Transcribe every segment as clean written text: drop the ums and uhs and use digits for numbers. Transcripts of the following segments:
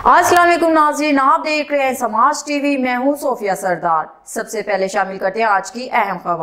अस्सलाम वालेकुम नाज़रीन, आप देख रहे हैं समाज टीवी। मैं हूं सोफिया सरदार। सबसे पहले शामिल करते हैं आज की अहम खबर।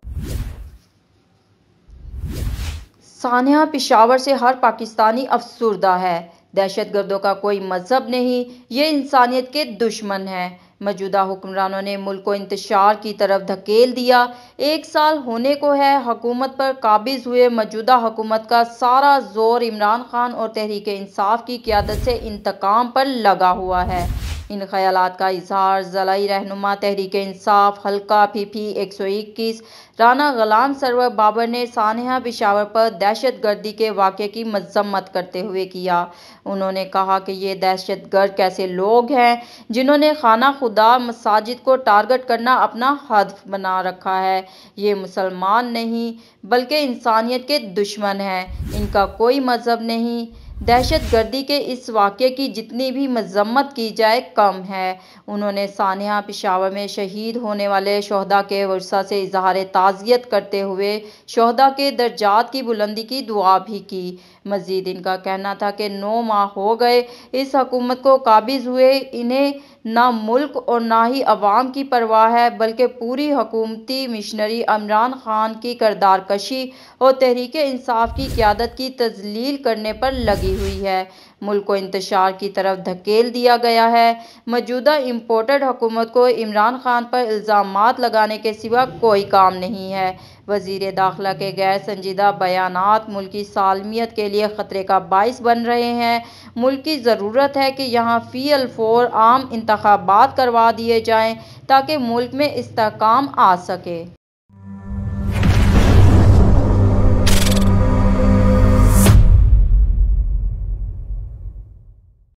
सानिया पेशावर से हर पाकिस्तानी अफसुर्दा है। दहशतगर्दों का कोई मजहब नहीं, ये इंसानियत के दुश्मन है। मौजूदा हुक्मरानों ने मुल्क को इंतशार की तरफ धकेल दिया। 1 साल होने को है हुकूमत पर काबिज हुए मौजूदा हुकूमत का सारा जोर इमरान खान और तहरीक इंसाफ की क़यादत से इंतकाम पर लगा हुआ है। इन ख्यालात का इजहार ज़लाई रहनुमा तहरीक इंसाफ हल्का पीपी 121 राना गुलाम सरवर बाबर ने सानिया पेशावर पर दहशतगर्दी के वाक़े की मजम्मत करते हुए किया। उन्होंने कहा कि ये दहशतगर्द कैसे लोग हैं जिन्होंने खाना खुदा मसाजिद को टारगेट करना अपना हदफ बना रखा है। ये मुसलमान नहीं बल्कि इंसानियत के दुश्मन हैं। इनका कोई मजहब नहीं। दहशतगर्दी के इस वाक़े की जितनी भी मजम्मत की जाए कम है। उन्होंने सानिया पेशावर में शहीद होने वाले शहदा के वर्सा से इजहार ताज़ियत करते हुए शहदा के दर्जात की बुलंदी की दुआ भी की। मज़ीद इनका कहना था कि 9 माह हो गए इस हुकूमत को काबिज हुए, इन्हें ना मुल्क और ना ही अवाम की परवाह है, बल्कि पूरी हुकूमती मिशनरी इमरान खान की किरदार कशी और तहरीक इंसाफ की क़यादत की तज़लील करने पर लगी हुई है। मुल्क को इंतशार की तरफ धकेल दिया गया है। मौजूदा इम्पोर्टेड हुकूमत को इमरान खान पर इल्ज़ामात लगाने के सिवा कोई काम नहीं है। वज़ीर दाखिला के गैर संजीदा बयानात मुल्क की सालमियत के लिए ख़तरे का बाइस बन रहे हैं। मुल्क की ज़रूरत है कि यहाँ फ़ी अल-फ़ौर आम इंतख़ाबात करवा दिए जाएँ ताकि मुल्क में इस्तेहकाम आ सके।